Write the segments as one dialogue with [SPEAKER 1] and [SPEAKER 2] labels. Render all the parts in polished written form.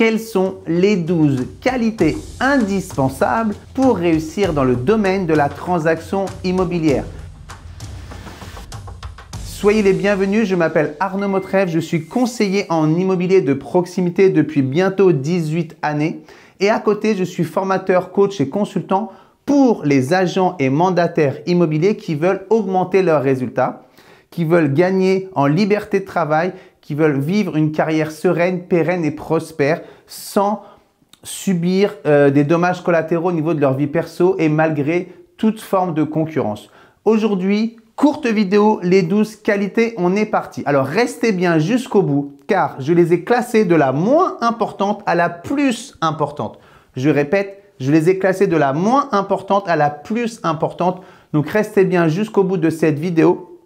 [SPEAKER 1] Quelles sont les 12 qualités indispensables pour réussir dans le domaine de la transaction immobilière? Soyez les bienvenus, je m'appelle Arnaud Motreff, je suis conseiller en immobilier de proximité depuis bientôt 18 années et à côté, je suis formateur, coach et consultant pour les agents et mandataires immobiliers qui veulent augmenter leurs résultats, qui veulent gagner en liberté de travail, qui veulent vivre une carrière sereine, pérenne et prospère sans subir des dommages collatéraux au niveau de leur vie perso et malgré toute forme de concurrence. Aujourd'hui, courte vidéo, les 12 qualités, on est parti. Alors restez bien jusqu'au bout car je les ai classées de la moins importante à la plus importante. Je répète, je les ai classées de la moins importante à la plus importante. Donc restez bien jusqu'au bout de cette vidéo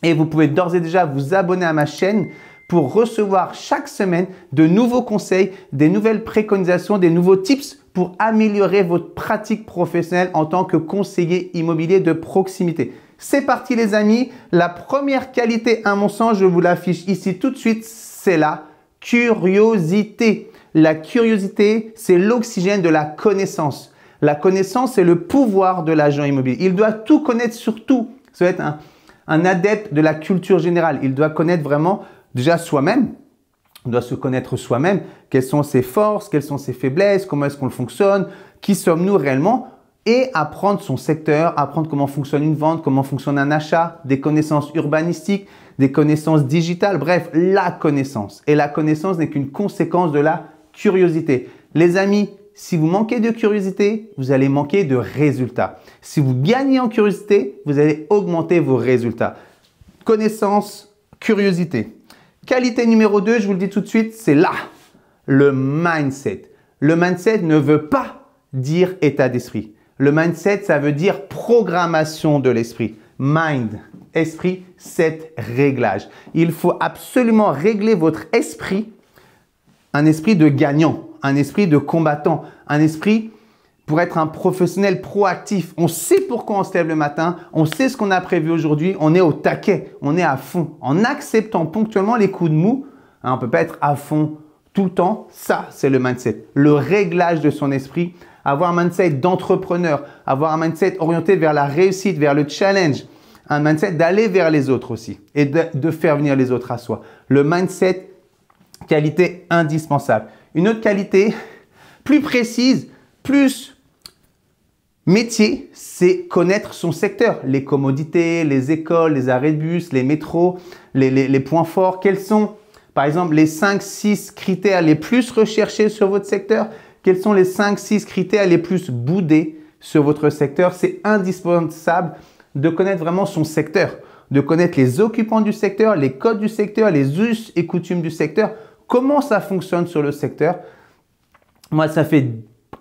[SPEAKER 1] et vous pouvez d'ores et déjà vous abonner à ma chaîne pour recevoir chaque semaine de nouveaux conseils, des nouvelles préconisations, des nouveaux tips pour améliorer votre pratique professionnelle en tant que conseiller immobilier de proximité. C'est parti les amis, la première qualité à mon sens, je vous l'affiche ici tout de suite, c'est la curiosité. La curiosité, c'est l'oxygène de la connaissance. La connaissance, c'est le pouvoir de l'agent immobilier. Il doit tout connaître sur tout. Ça doit être un adepte de la culture générale. Il doit connaître vraiment déjà soi-même. On doit se connaître soi-même. Quelles sont ses forces, quelles sont ses faiblesses, comment est-ce qu'on fonctionne, qui sommes-nous réellement? Et apprendre son secteur, apprendre comment fonctionne une vente, comment fonctionne un achat, des connaissances urbanistiques, des connaissances digitales, bref, la connaissance. Et la connaissance n'est qu'une conséquence de la curiosité. Les amis, si vous manquez de curiosité, vous allez manquer de résultats. Si vous gagnez en curiosité, vous allez augmenter vos résultats. Connaissance, curiosité. Qualité numéro 2, je vous le dis tout de suite, c'est là, le mindset. Le mindset ne veut pas dire état d'esprit. Le mindset, ça veut dire programmation de l'esprit. Mind, esprit, set, réglage. Il faut absolument régler votre esprit, un esprit de gagnant, un esprit de combattant, un esprit pour être un professionnel proactif. On sait pourquoi on se lève le matin, on sait ce qu'on a prévu aujourd'hui, on est au taquet, on est à fond. En acceptant ponctuellement les coups de mou, on ne peut pas être à fond tout le temps. Ça, c'est le mindset. Le réglage de son esprit. Avoir un mindset d'entrepreneur, avoir un mindset orienté vers la réussite, vers le challenge, un mindset d'aller vers les autres aussi et de faire venir les autres à soi. Le mindset, qualité indispensable. Une autre qualité, plus précise, plus métier, c'est connaître son secteur. Les commodités, les écoles, les arrêts de bus, les métros, les points forts. Quels sont, par exemple, les 5-6 critères les plus recherchés sur votre secteur? Quels sont les 5-6 critères les plus boudés sur votre secteur? C'est indispensable de connaître vraiment son secteur, de connaître les occupants du secteur, les codes du secteur, les us et coutumes du secteur, comment ça fonctionne sur le secteur. Moi, ça fait,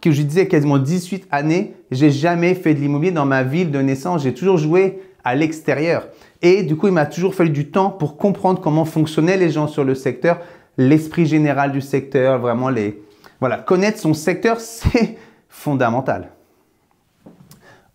[SPEAKER 1] que je disais, quasiment 18 années, j'ai jamais fait de l'immobilier dans ma ville de naissance. J'ai toujours joué à l'extérieur. Et du coup, il m'a toujours fallu du temps pour comprendre comment fonctionnaient les gens sur le secteur, l'esprit général du secteur, vraiment Voilà, connaître son secteur, c'est fondamental.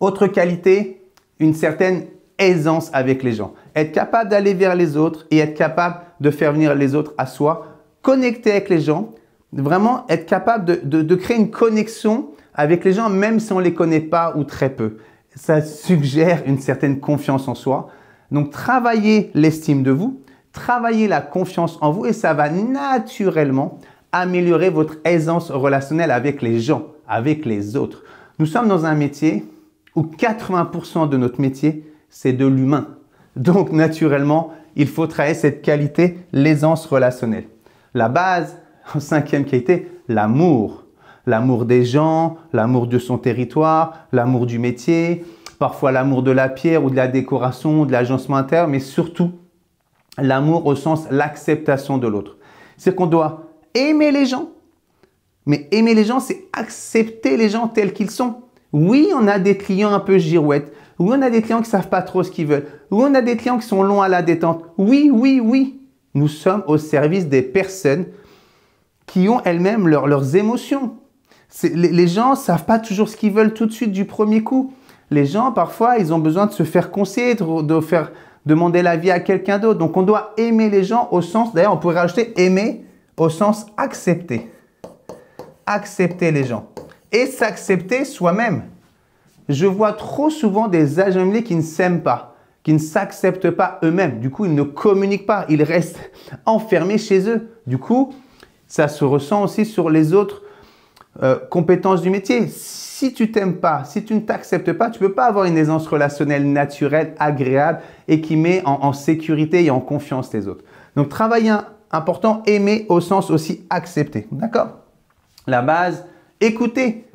[SPEAKER 1] Autre qualité, une certaine aisance avec les gens. Être capable d'aller vers les autres et être capable de faire venir les autres à soi. Connecter avec les gens, vraiment être capable de créer une connexion avec les gens même si on ne les connaît pas ou très peu. Ça suggère une certaine confiance en soi. Donc, travaillez l'estime de vous, travaillez la confiance en vous et ça va naturellement améliorer votre aisance relationnelle avec les gens, avec les autres. Nous sommes dans un métier où 80% de notre métier, c'est de l'humain. Donc, naturellement, il faut travailler cette qualité, l'aisance relationnelle. La base, cinquième qualité, l'amour. L'amour des gens, l'amour de son territoire, l'amour du métier, parfois l'amour de la pierre ou de la décoration, de l'agencement interne, mais surtout l'amour au sens l'acceptation de l'autre. C'est qu'on doit aimer les gens, mais aimer les gens, c'est accepter les gens tels qu'ils sont. Oui, on a des clients un peu girouettes. Oui, on a des clients qui ne savent pas trop ce qu'ils veulent. Oui, on a des clients qui sont longs à la détente. Oui, oui, oui. Nous sommes au service des personnes qui ont elles-mêmes leurs émotions. Les gens ne savent pas toujours ce qu'ils veulent tout de suite du premier coup. Les gens, parfois, ils ont besoin de se faire conseiller, de faire demander l'avis à quelqu'un d'autre. Donc, on doit aimer les gens au sens, d'ailleurs, on pourrait rajouter aimer au sens accepter. accepter les gens et s'accepter soi-même. Je vois trop souvent des agents immobiliers qui ne s'aiment pas, qui ne s'acceptent pas eux-mêmes. Du coup, ils ne communiquent pas, ils restent enfermés chez eux. Du coup, ça se ressent aussi sur les autres compétences du métier. Si tu t'aimes pas, si tu ne t'acceptes pas, tu ne peux pas avoir une aisance relationnelle naturelle, agréable et qui met en sécurité et en confiance les autres. Donc, travailler important, aimer au sens aussi accepter. D'accord? La base, écouter.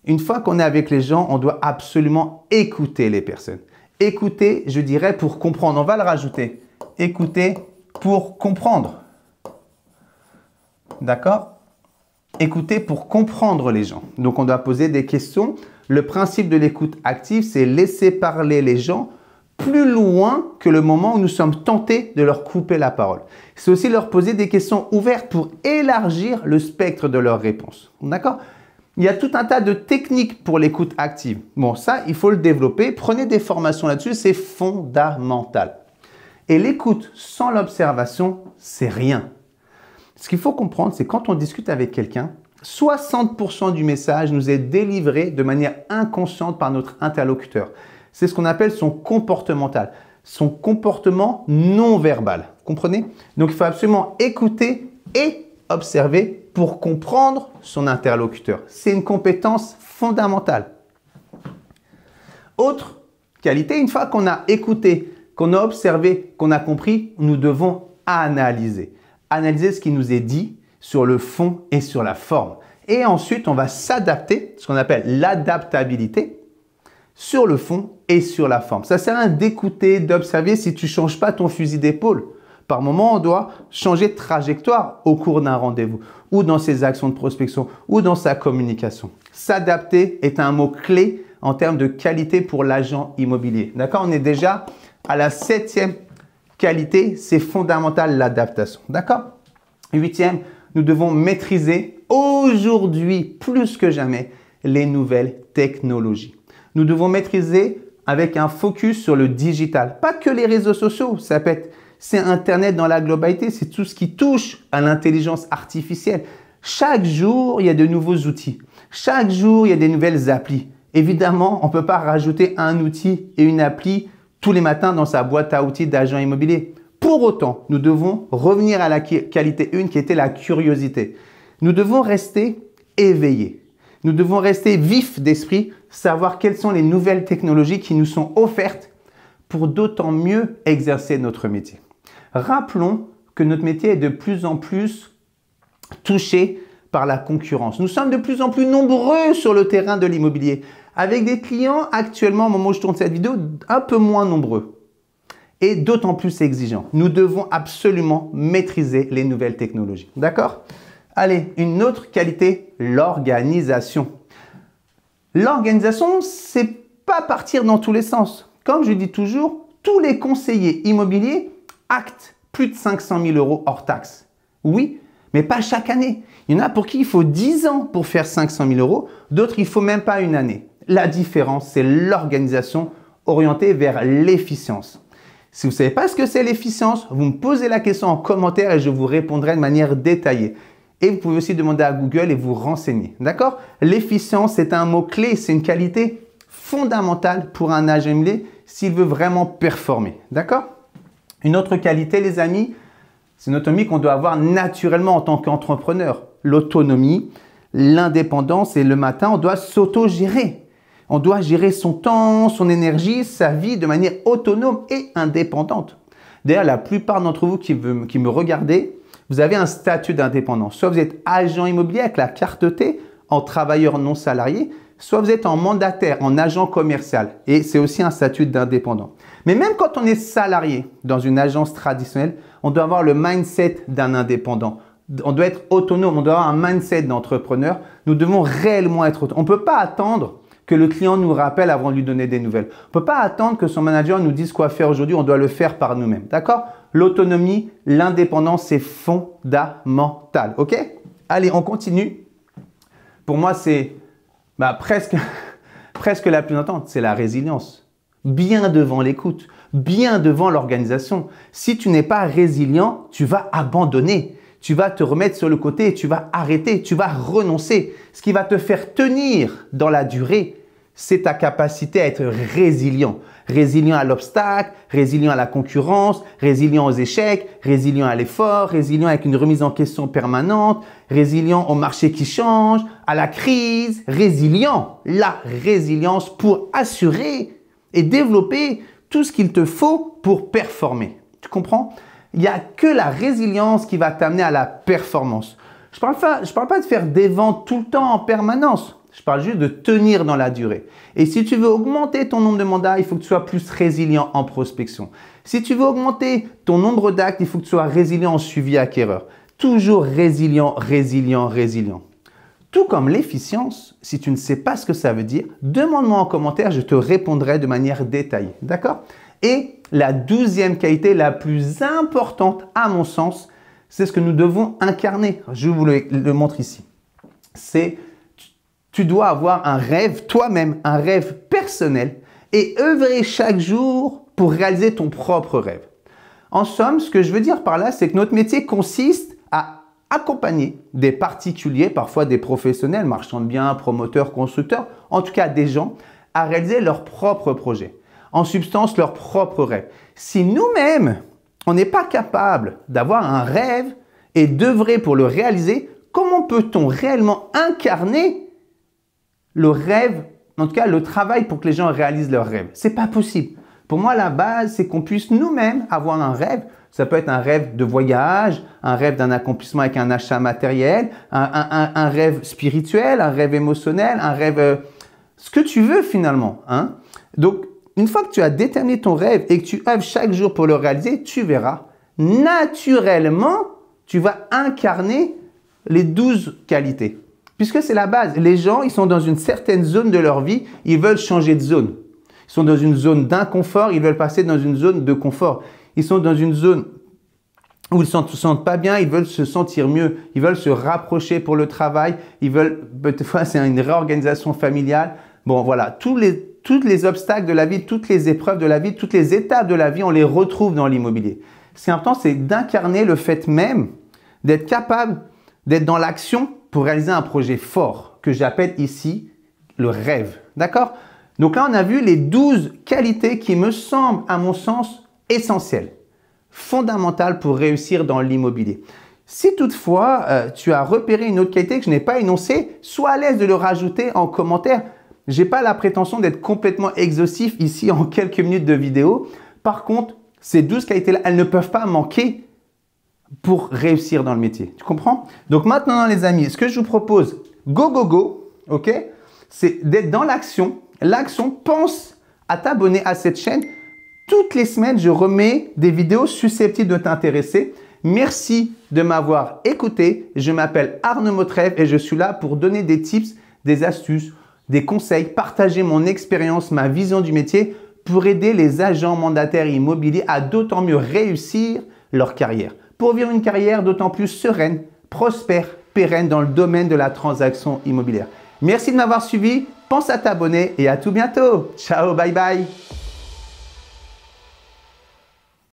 [SPEAKER 1] Une fois qu'on est avec les gens, on doit absolument écouter les personnes. Écouter, je dirais, pour comprendre. On va le rajouter. Écouter pour comprendre. D'accord? Écouter pour comprendre les gens. Donc, on doit poser des questions. Le principe de l'écoute active, c'est laisser parler les gens plus loin que le moment où nous sommes tentés de leur couper la parole. C'est aussi leur poser des questions ouvertes pour élargir le spectre de leurs réponses. D'accord? Il y a tout un tas de techniques pour l'écoute active. Bon, ça, il faut le développer. Prenez des formations là-dessus, c'est fondamental. Et l'écoute sans l'observation, c'est rien. Ce qu'il faut comprendre, c'est quand on discute avec quelqu'un, 60% du message nous est délivré de manière inconsciente par notre interlocuteur. C'est ce qu'on appelle son comportemental, son comportement non verbal. Comprenez? Donc, il faut absolument écouter et observer pour comprendre son interlocuteur. C'est une compétence fondamentale. Autre qualité, une fois qu'on a écouté, qu'on a observé, qu'on a compris, nous devons analyser. Analyser ce qui nous est dit sur le fond et sur la forme. Et ensuite, on va s'adapter, ce qu'on appelle l'adaptabilité, sur le fond et sur la forme. Ça sert à rien d'écouter, d'observer si tu ne changes pas ton fusil d'épaule. Par moment, on doit changer de trajectoire au cours d'un rendez-vous ou dans ses actions de prospection ou dans sa communication. S'adapter est un mot clé en termes de qualité pour l'agent immobilier. D'accord? On est déjà à la 7e qualité, c'est fondamental l'adaptation. D'accord? 8e, nous devons maîtriser aujourd'hui plus que jamais les nouvelles technologies. Nous devons maîtriser avec un focus sur le digital. Pas que les réseaux sociaux, ça peut être c'est Internet dans la globalité, c'est tout ce qui touche à l'intelligence artificielle. Chaque jour, il y a de nouveaux outils. Chaque jour, il y a des nouvelles applis. Évidemment, on ne peut pas rajouter un outil et une appli tous les matins dans sa boîte à outils d'agent immobilier. Pour autant, nous devons revenir à la qualité 1 qui était la curiosité. Nous devons rester éveillés. Nous devons rester vifs d'esprit, savoir quelles sont les nouvelles technologies qui nous sont offertes pour d'autant mieux exercer notre métier. Rappelons que notre métier est de plus en plus touché par la concurrence. Nous sommes de plus en plus nombreux sur le terrain de l'immobilier, avec des clients actuellement, au moment où je tourne cette vidéo, un peu moins nombreux et d'autant plus exigeants. Nous devons absolument maîtriser les nouvelles technologies. D'accord? Allez, une autre qualité, l'organisation. L'organisation, c'est pas partir dans tous les sens. Comme je dis toujours, tous les conseillers immobiliers actent plus de 500 000 € hors taxes. Oui, mais pas chaque année. Il y en a pour qui il faut 10 ans pour faire 500 000 €, d'autres il ne faut même pas une année. La différence, c'est l'organisation orientée vers l'efficience. Si vous ne savez pas ce que c'est l'efficience, vous me posez la question en commentaire et je vous répondrai de manière détaillée. Et vous pouvez aussi demander à Google et vous renseigner. D'accord? L'efficience, c'est un mot-clé, c'est une qualité fondamentale pour un agent immobilier s'il veut vraiment performer. D'accord? Une autre qualité, les amis, c'est une autonomie qu'on doit avoir naturellement en tant qu'entrepreneur. L'autonomie, l'indépendance et le matin, on doit s'auto-gérer. On doit gérer son temps, son énergie, sa vie de manière autonome et indépendante. D'ailleurs, la plupart d'entre vous qui me regardez, vous avez un statut d'indépendant. Soit vous êtes agent immobilier avec la carte T en travailleur non salarié, soit vous êtes en mandataire, en agent commercial. Et c'est aussi un statut d'indépendant. Mais même quand on est salarié dans une agence traditionnelle, on doit avoir le mindset d'un indépendant. On doit être autonome, on doit avoir un mindset d'entrepreneur. Nous devons réellement être autonomes. On ne peut pas attendre que le client nous rappelle avant de lui donner des nouvelles. On ne peut pas attendre que son manager nous dise quoi faire aujourd'hui, on doit le faire par nous-mêmes. D'accord? L'autonomie, l'indépendance, c'est fondamental. OK? Allez, on continue. Pour moi, c'est presque la plus importante, c'est la résilience. Bien devant l'écoute, bien devant l'organisation. Si tu n'es pas résilient, tu vas abandonner. tu vas te remettre sur le côté et tu vas arrêter, tu vas renoncer. Ce qui va te faire tenir dans la durée, c'est ta capacité à être résilient. Résilient à l'obstacle, résilient à la concurrence, résilient aux échecs, résilient à l'effort, résilient avec une remise en question permanente, résilient au marché qui change, à la crise, résilient. La résilience pour assurer et développer tout ce qu'il te faut pour performer. Tu comprends? Il n'y a que la résilience qui va t'amener à la performance. Je ne parle pas de faire des ventes tout le temps en permanence. Je parle juste de tenir dans la durée. Et si tu veux augmenter ton nombre de mandats, il faut que tu sois plus résilient en prospection. Si tu veux augmenter ton nombre d'actes, il faut que tu sois résilient en suivi acquéreur. Toujours résilient, résilient, résilient. Tout comme l'efficience, si tu ne sais pas ce que ça veut dire, demande-moi en commentaire, je te répondrai de manière détaillée. D'accord? Et la 12e qualité la plus importante à mon sens, c'est ce que nous devons incarner. Je vous le montre ici. C'est tu dois avoir un rêve, toi-même, un rêve personnel et œuvrer chaque jour pour réaliser ton propre rêve. En somme, ce que je veux dire par là, c'est que notre métier consiste à accompagner des particuliers, parfois des professionnels, marchands de biens, promoteurs, constructeurs, en tout cas des gens, à réaliser leurs propres projets. En substance, leurs propres rêves. Si nous-mêmes, on n'est pas capable d'avoir un rêve et d'œuvrer pour le réaliser, comment peut-on réellement incarner le rêve, en tout cas le travail pour que les gens réalisent leurs rêves? C'est pas possible. Pour moi, la base, c'est qu'on puisse nous-mêmes avoir un rêve. Ça peut être un rêve de voyage, un rêve d'un accomplissement avec un achat matériel, un rêve spirituel, un rêve émotionnel, un rêve… ce que tu veux finalement. Hein? Donc, une fois que tu as déterminé ton rêve et que tu œuvres chaque jour pour le réaliser, tu verras, naturellement, tu vas incarner les 12 qualités. Puisque c'est la base. Les gens, ils sont dans une certaine zone de leur vie, ils veulent changer de zone. Ils sont dans une zone d'inconfort, ils veulent passer dans une zone de confort. Ils sont dans une zone où ils ne se sentent pas bien, ils veulent se sentir mieux. Ils veulent se rapprocher pour le travail, ils veulent, peut-être c'est une réorganisation familiale. Bon, voilà, tous les obstacles de la vie, toutes les épreuves de la vie, toutes les étapes de la vie, on les retrouve dans l'immobilier. Ce qui est important, c'est d'incarner le fait même d'être capable d'être dans l'action pour réaliser un projet fort que j'appelle ici le rêve. D'accord? Donc là, on a vu les 12 qualités qui me semblent, à mon sens, essentielles, fondamentales pour réussir dans l'immobilier. Si toutefois, tu as repéré une autre qualité que je n'ai pas énoncée, sois à l'aise de le rajouter en commentaire. Je n'ai pas la prétention d'être complètement exhaustif ici en quelques minutes de vidéo. Par contre, ces 12 qualités-là, elles ne peuvent pas manquer pour réussir dans le métier. Tu comprends? Donc maintenant, les amis, ce que je vous propose, go, go, go, ok? C'est d'être dans l'action. L'action, pense à t'abonner à cette chaîne. Toutes les semaines, je remets des vidéos susceptibles de t'intéresser. Merci de m'avoir écouté. Je m'appelle Arnaud Mautrèves et je suis là pour donner des tips, des astuces, des conseils, partager mon expérience, ma vision du métier pour aider les agents mandataires immobiliers à d'autant mieux réussir leur carrière. Pour vivre une carrière d'autant plus sereine, prospère, pérenne dans le domaine de la transaction immobilière. Merci de m'avoir suivi, pense à t'abonner et à tout bientôt. Ciao, bye bye.